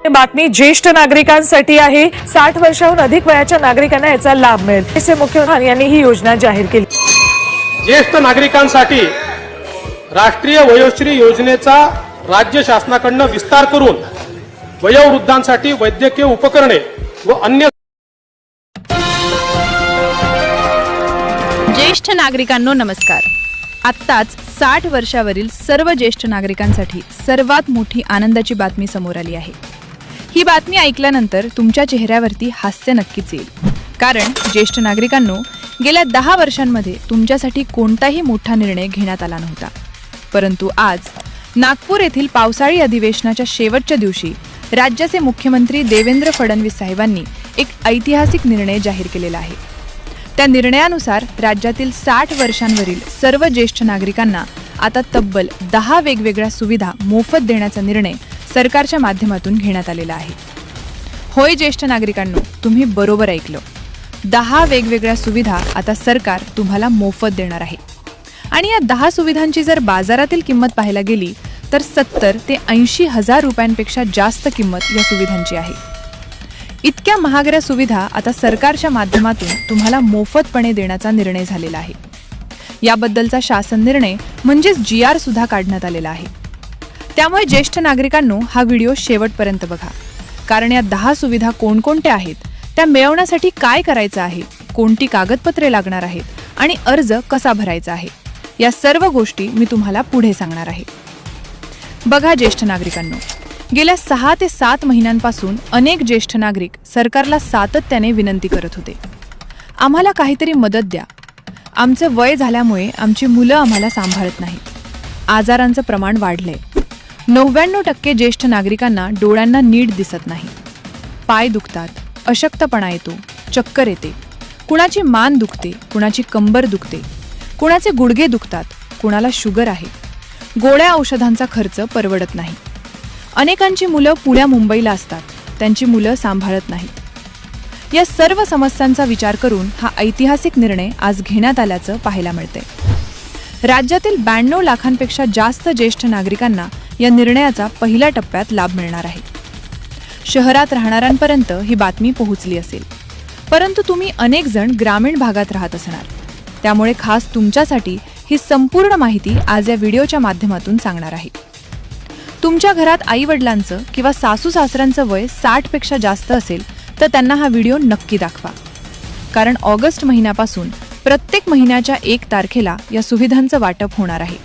बातमी ज्येष्ठ नागरिकांसाठी आहे। 60 वर्षाहून अधिक वयाच्या नागरिकांना याचा लाभ मिळेल असे मुख्यमंत्री यांनी ही योजना जाहीर केली। ज्येष्ठ नागरिकांसाठी राष्ट्रीय वयोश्री योजनेचा राज्य शासनाकडून विस्तार करून वयोवृद्धांसाठी वैद्यकीय उपकरणे व अन्य ज्येष्ठ नागरिकांनो नमस्कार। आत्ताच 60 वर्षावरील सर्व ज्येष्ठ नागरिकांसाठी सर्वात मोठी आनंदाची बातमी समोर आली आहे। ही बातमी ऐकल्यानंतर तुमच्या चेहऱ्यावरती हास्य नक्कीच येईल, कारण ज्येष्ठ नागरिकांनो गेल्या 10 वर्षांमध्ये तुमच्यासाठी कोणताही मोठा निर्णय घेण्यात आला नव्हता, परंतु आज नागपूर येथील पावसाळी अधिवेशनाच्या शेवटच्या दिवशी राज्याचे मुख्यमंत्री देवेंद्र फडणवीस साहेबांनी एक ऐतिहासिक निर्णय जाहीर केलेला आहे। त्या निर्णयानुसार राज्यातील 60 वर्षांवरील सर्व ज्येष्ठ नागरिकांना आता तब्बल 10 वेगवेगळ्या सुविधा मोफत देण्याचा निर्णय सरकारच्या माध्यमातून घेण्यात आलेला आहे। होय ज्येष्ठ नागरिकांनो, तुम्ही बरोबर ऐकलं, 10 वेगवेगळ्या सुविधा आता सरकार तुम्हाला मोफत देणार आहे। आणि या 10 सुविधांची जर बाजारातील किंमत पाहायला गेली तर 70 ते 80 हजार रुपयांपेक्षा जास्त किंमत या सुविधांची आहे। इतक्या महागड्या सुविधा आता सरकारच्या माध्यमातून तुम्हाला मोफतपणे देण्याचा निर्णय झालेला आहे। याबद्दलचा शासन निर्णय म्हणजेच GR सुद्धा काढण्यात आलेला आहे। त्यामुळे ज्येष्ठ नागरिकांनो हा व्हिडिओ शेवटपर्यंत बघा, कारण या 10 सुविधा कोणकोणत्या आहेत, त्या मिळवण्यासाठी काय करायचं आहे, कोणती कागदपत्रे लागणार आहेत आणि अर्ज कसा भरायचा आहे, या सर्व गोष्टी मी तुम्हाला पुढे सांगणार आहे। बघा ज्येष्ठ नागरिकांनो, गेल्या 6 ते 7 महिन्यांपासून अनेक ज्येष्ठ नागरिक सरकारला सातत्याने विनंती करत होते, आम्हाला काहीतरी मदत द्या, आमचं वय झाल्यामुळे आमची मुलं आम्हाला सांभाळत नाहीत, आजारांचं प्रमाण वाढलंय, 99% ज्येष्ठ नागरिकांना डोळ्यांना नीट दिसत नाही, पाय दुखतात, अशक्तपणा येतो, चक्कर येते, कुणाची मान दुखते, कुणाची कंबर दुखते, कुणाचे गुडघे दुखतात, कुणाला शुगर आहे, गोळ्या औषधांचा खर्च परवडत नाही, अनेकांची मुलं पुण्या मुंबईला असतात, त्यांची मुलं सांभाळत नाहीत। या सर्व समस्यांचा विचार करून हा ऐतिहासिक निर्णय आज घेण्यात आल्याचं पाहायला मिळतंय। राज्यातील 92 लाखांपेक्षा जास्त ज्येष्ठ नागरिकांना या निर्णयाचा पहिल्या टप्प्यात लाभ मिळणार आहे। शहरात राहणाऱ्यांपर्यंत ही बातमी पोहोचली असेल, परंतु तुम्ही अनेक जण ग्रामीण भागात राहत असणार, त्यामुळे खास तुमच्यासाठी ही संपूर्ण माहिती आज या व्हिडिओच्या माध्यमातून सांगणार आहे। तुमच्या घरात आई-वडिलांचं किंवा सासू-सासऱ्यांचं वय 60 पेक्षा जास्त असेल तर त्यांना हा व्हिडिओ नक्की दाखवा, कारण ऑगस्ट महिन्यापासून प्रत्येक महिन्याच्या 1 तारखेला या सुविधांचं वाटप होणार आहे।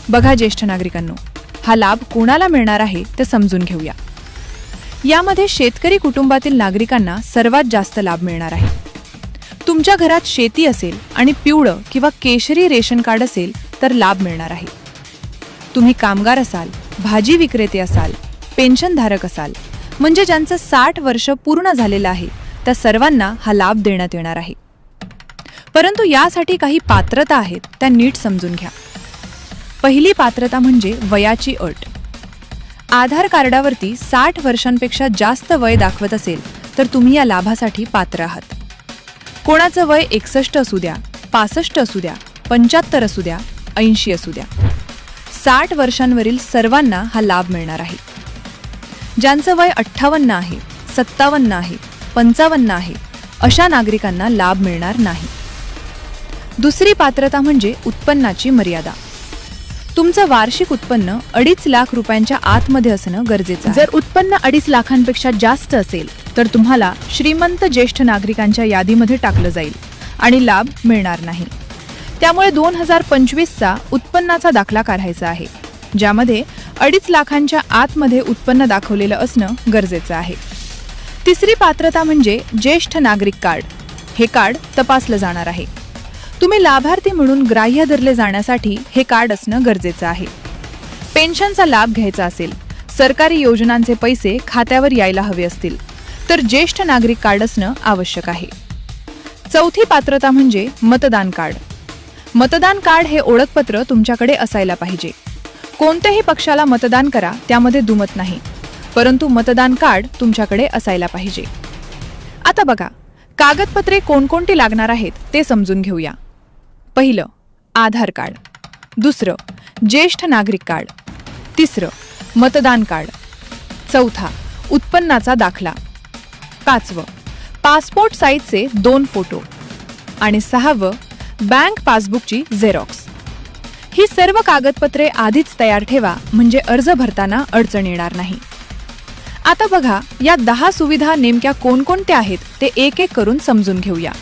बघा ज्येष्ठ नागरिकांनो, हा लाभ कोणाला मिळणार आहे ते समजून घेऊया। यामध्ये शेतकरी कुटुंबातील नागरिकांना सर्वात जास्त लाभ मिळणार आहे। तुमच्या घरात शेती असेल आणि पिवळं किंवा केशरी रेशन कार्ड असेल तर लाभ मिळणार आहे। तुम्ही कामगार असाल, भाजी विक्रेते असाल, पेन्शनधारक असाल, म्हणजे ज्यांचं 60 वर्ष पूर्ण झालेलं आहे त्या सर्वांना हा लाभ देण्यात येणार आहे। परंतु यासाठी काही पात्रता आहेत, त्या नीट समजून घ्या। पहिली पात्रता म्हणजे वयाची अट। आधार कार्डावरती 60 वर्षांपेक्षा जास्त वय दाखवत असेल तर तुम्ही या लाभासाठी पात्र आहात। कोणाचं वय 61 असू द्या, 65 असू द्या, 75 असू द्या, 80 असू द्या, 60 वर्षांवरील सर्वांना हा लाभ मिळणार आहे। ज्यांचं वय 58 आहे, 57 आहे, 55 आहे, अशा नागरिकांना लाभ मिळणार नाही। दुसरी पात्रता म्हणजे उत्पन्नाची मर्यादा। तुमचं वार्षिक उत्पन्न 2.5 लाख रुपयांच्या आतमध्ये असणं गरजेचं आहे। जर उत्पन्न 2.5 लाखांपेक्षा जास्त असेल तर तुम्हाला श्रीमंत ज्येष्ठ नागरिकांच्या यादीमध्ये टाकलं जाईल आणि लाभ मिळणार नाही। त्यामुळे 2025चा उत्पन्नाचा दाखला काढायचा आहे, ज्यामध्ये 2.5 लाखांच्या आतमध्ये उत्पन्न दाखवलेलं असणं गरजेचं आहे। तिसरी पात्रता म्हणजे ज्येष्ठ नागरिक कार्ड। हे कार्ड तपासलं जाणार आहे। तुम्ही लाभार्थी म्हणून ग्राह्य धरले जाण्यासाठी हे कार्ड असणं गरजेचं आहे। पेन्शनचा लाभ घ्यायचा असेल, सरकारी योजनांचे पैसे खात्यावर यायला हवे असतील तर ज्येष्ठ नागरिक कार्ड असणं आवश्यक आहे। चौथी पात्रता म्हणजे मतदान कार्ड। मतदान कार्ड हे ओळखपत्र तुमच्याकडे असायला पाहिजे। कोणत्याही पक्षाला मतदान करा, त्यामध्ये दुमत नाही, परंतु मतदान कार्ड तुमच्याकडे असायला पाहिजे। आता बघा, कागदपत्रे कोणकोणती लागणार आहेत ते समजून घेऊया। पहिलं, आधार कार्ड, दुसरं ज्येष्ठ नागरिक कार्ड, तिसरं मतदान कार्ड, चौथा, उत्पन्नाचा दाखला. 5वं, पासपोर्ट साईजचे 2 फोटो. आणि 6वं, बँक पासबुकची झेरॉक्स. ही सर्व कागदपत्रे आधीच तयार ठेवा, म्हणजे अर्ज भरताना अडचण येणार नाही. आता बघा, या 10 सुविधा नेमक्या कोणकोणत्या आहेत ते एक एक करून समजून घेऊया.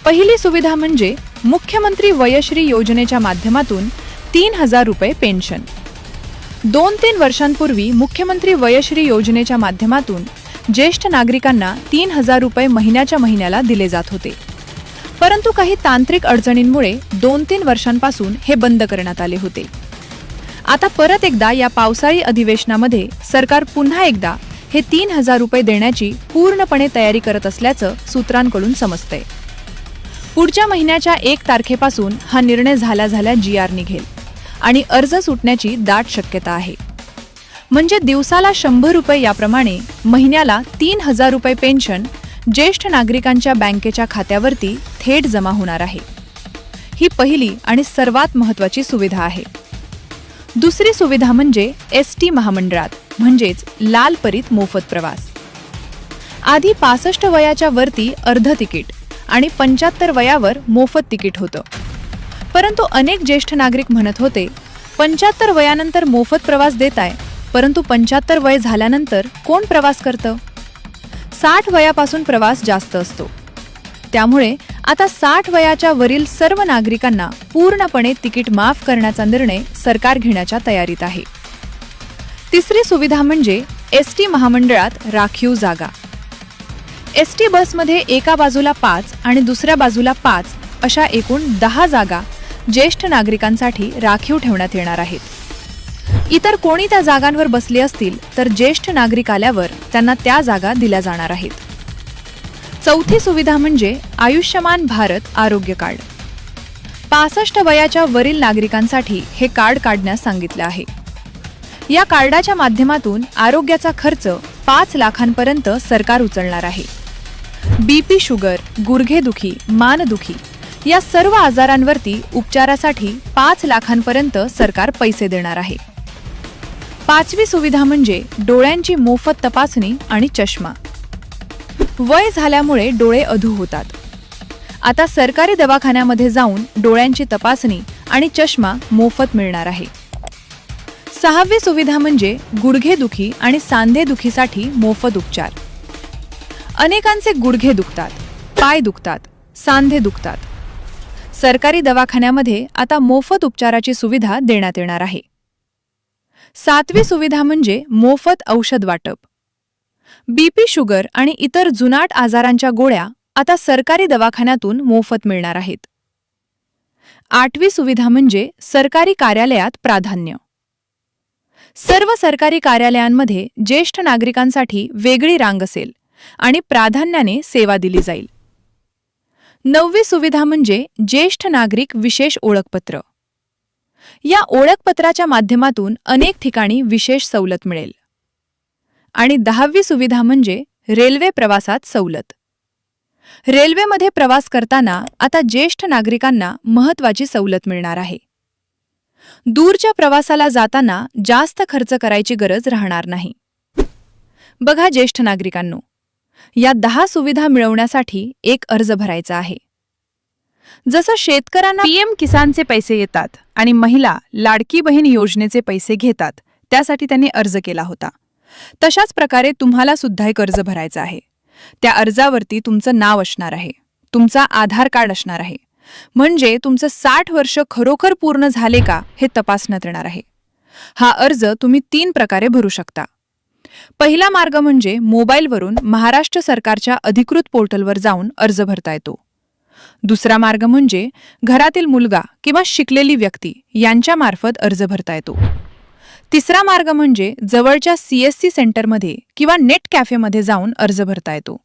पहिली सुविधा म्हणजे मुख्यमंत्री वयश्री योजनेच्या माध्यमातून 3,000 रुपये पेन्शन. 2-3 वर्षांपूर्वी मुख्यमंत्री वयश्री योजनेच्या माध्यमातून ज्येष्ठ नागरिकांना 3,000 रुपये महिन्याला दिले जात होते. परंतु काही तांत्रिक अडचणींमुळे 2-3 वर्षांपासून हे बंद करण्यात आले होते. आता परत एकदा या पावसाळी अधिवेशनामध्ये सरकार पुन्हा एकदा हे 3,000 रुपये देण्याची पूर्णपणे तयारी करत असल्याचं सूत्रांकडून समजतंय. पुढच्या महिन्याच्या 1 तारखेपासून हा निर्णय झाल्या GR निघेल आणि अर्ज सुटण्याची दाट शक्यता आहे. म्हणजे दिवसाला 100 रुपये याप्रमाणे महिन्याला 3,000 रुपये पेन्शन ज्येष्ठ नागरिकांच्या बँकेच्या खात्यावरती थेट जमा होणार आहे. ही पहिली आणि सर्वात महत्त्वाची सुविधा आहे. दुसरी सुविधा म्हणजे ST महामंडळात म्हणजेच लाल परीत मोफत प्रवास. आधी 65 वयाच्या वरती अर्ध तिकीट आणि 75 वयावर मोफत तिकीट होतं. परंतु अनेक ज्येष्ठ नागरिक म्हणत होते, 75 वयानंतर मोफत प्रवास देताय, परंतु 75 वय झाल्यानंतर कोण प्रवास करतं? 60 वयापासून प्रवास जास्त असतो. त्यामुळे आता 60 वयाच्या वरील सर्व नागरिकांना पूर्णपणे तिकीट माफ करण्याचा निर्णय सरकार घेण्याच्या तयारीत आहे. तिसरी सुविधा म्हणजे ST महामंडळात राखीव जागा. ST बसमध्ये एका बाजूला 5 आणि दुसऱ्या बाजूला 5 अशा एकूण 10 जागा ज्येष्ठ नागरिकांसाठी राखीव ठेवण्यात येणार आहेत. इतर कोणी त्या जागांवर बसले असतील तर ज्येष्ठ नागरिक आल्यावर त्यांना त्या जागा दिल्या जाणार आहेत. चौथी सुविधा म्हणजे आयुष्यमान भारत आरोग्य कार्ड. 65 वयाच्या वरील नागरिकांसाठी हे कार्ड काढण्यास सांगितले आहे. या कार्डाच्या माध्यमातून आरोग्याचा खर्च 5 लाखांपर्यंत सरकार उचलणार आहे. BP, शुगर, गुडघेदुखी, मानदुखी या सर्व आजारांवरती उपचारासाठी 5 लाखांपर्यंत सरकार पैसे देणार आहे. 5वी सुविधा म्हणजे डोळ्यांची मोफत तपासणी आणि चष्मा. वय झाल्यामुळे डोळे अधू होतात. आता सरकारी दवाखान्यामध्ये जाऊन डोळ्यांची तपासणी आणि चष्मा मोफत मिळणार आहे. 6वी सुविधा म्हणजे गुडघेदुखी आणि सांधेदुखीसाठी मोफत उपचार. अनेकांचे गुडघे दुखतात, पाय दुखतात, सांधे दुखतात. सरकारी दवाखान्यामध्ये आता मोफत उपचाराची सुविधा देण्यात येणार आहे. 7वी सुविधा म्हणजे मोफत औषध वाटप. BP, शुगर आणि इतर जुनाट आजारांच्या गोळ्या आता सरकारी दवाखान्यातून मोफत मिळणार आहेत. 8वी सुविधा म्हणजे सरकारी कार्यालयात प्राधान्य. सर्व सरकारी कार्यालयांमध्ये ज्येष्ठ नागरिकांसाठी वेगळी रांग असेल आणि प्राधान्याने सेवा दिली जाईल. 9वी सुविधा म्हणजे ज्येष्ठ नागरिक विशेष ओळखपत्र. या ओळखपत्राच्या माध्यमातून अनेक ठिकाणी विशेष सवलत मिळेल. आणि 10वी सुविधा म्हणजे रेल्वे प्रवासात सवलत. रेल्वेमध्ये प्रवास करताना आता ज्येष्ठ नागरिकांना महत्त्वाची सवलत मिळणार आहे. दूरच्या प्रवासाला जाताना जास्त खर्च करायची गरज राहणार नाही. बघा ज्येष्ठ नागरिकांनो, या 10 सुविधा मिळवण्यासाठी एक अर्ज भरायचा आहे. जसं शेतकऱ्यांना PM किसानचे पैसे येतात आणि महिला लाडकी बहीण योजनेचे पैसे घेतात, त्यासाठी त्यांनी अर्ज केला होता, तशाच प्रकारे तुम्हाला सुद्धा एक अर्ज भरायचा आहे. त्या अर्जावरती तुमचं नाव असणार आहे, तुमचा आधार कार्ड असणार आहे. म्हणजे तुमचं 60 वर्ष खरोखर पूर्ण झाले का हे तपासण्यात येणार आहे. हा अर्ज तुम्ही 3 प्रकारे भरू शकता. पहिला मार्ग म्हणजे मोबाईलवरून महाराष्ट्र सरकारच्या अधिकृत पोर्टलवर जाऊन अर्ज भरता येतो. दुसरा मार्ग म्हणजे घरातील मुलगा किंवा शिकलेली व्यक्ती यांच्यामार्फत अर्ज भरता येतो. तिसरा मार्ग म्हणजे जवळच्या CSC सेंटरमध्ये किंवा नेट कॅफेमध्ये जाऊन अर्ज भरता येतो.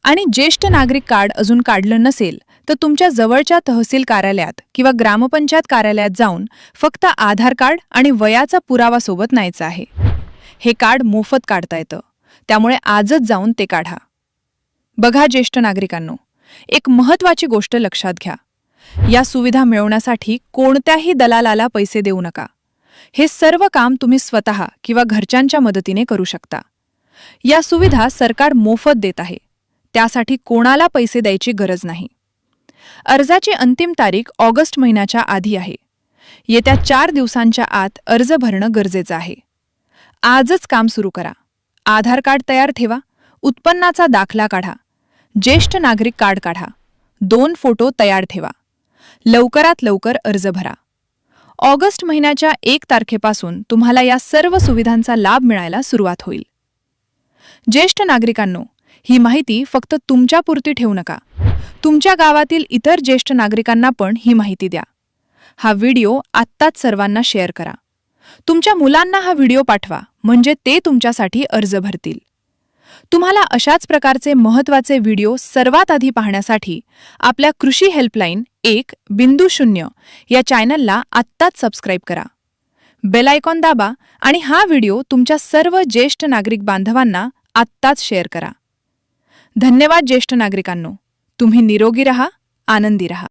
आणि ज्येष्ठ नागरिक कार्ड अजून काढलं नसेल तर तुमच्या जवळच्या तहसील कार्यालयात किंवा ग्रामपंचायत कार्यालयात जाऊन फक्त आधार कार्ड आणि वयाचा पुरावा सोबत न्यायचा आहे. हे कार्ड मोफत काढता येतं, त्यामुळे आजच जाऊन ते काढा. बघा ज्येष्ठ नागरिकांनो, एक महत्त्वाची गोष्ट लक्षात घ्या. या सुविधा मिळवण्यासाठी कोणत्याही दलालाला पैसे देऊ नका. हे सर्व काम तुम्ही स्वतः किंवा घरच्यांच्या मदतीने करू शकता. या सुविधा सरकार मोफत देत आहे. त्यासाठी कोणाला पैसे द्यायची गरज नाही. अर्जाची अंतिम तारीख ऑगस्ट महिन्याच्या आधी आहे. येत्या 4 दिवसांच्या आत अर्ज भरणं गरजेचं आहे. आजच काम सुरू करा. आधार कार्ड तयार ठेवा, उत्पन्नाचा दाखला काढा, ज्येष्ठ नागरिक कार्ड काढा, 2 फोटो तयार ठेवा. लवकरात लवकर अर्ज भरा. ऑगस्ट महिन्याच्या 1 तारखेपासून तुम्हाला या सर्व सुविधांचा लाभ मिळायला सुरुवात होईल. ज्येष्ठ नागरिकांनो, ही माहिती फक्त तुमच्यापुरती ठेवू नका. तुमच्या गावातील इतर ज्येष्ठ नागरिकांना पण ही माहिती द्या. हा व्हिडिओ आत्ताच सर्वांना शेअर करा. तुमच्या मुलांना हा व्हिडिओ पाठवा, म्हणजे ते तुमच्यासाठी अर्ज भरतील. तुम्हाला अशाच प्रकारचे महत्त्वाचे व्हिडिओ सर्वात आधी पाहण्यासाठी आपल्या कृषी हेल्पलाईन 1.0 या चॅनलला आत्ताच सबस्क्राईब करा. बेल आयकॉन दाबा आणि हा व्हिडिओ तुमच्या सर्व ज्येष्ठ नागरिक बांधवांना आत्ताच शेअर करा. धन्यवाद ज्येष्ठ नागरिकांनो. तुम्ही निरोगी रहा, आनंदी रहा.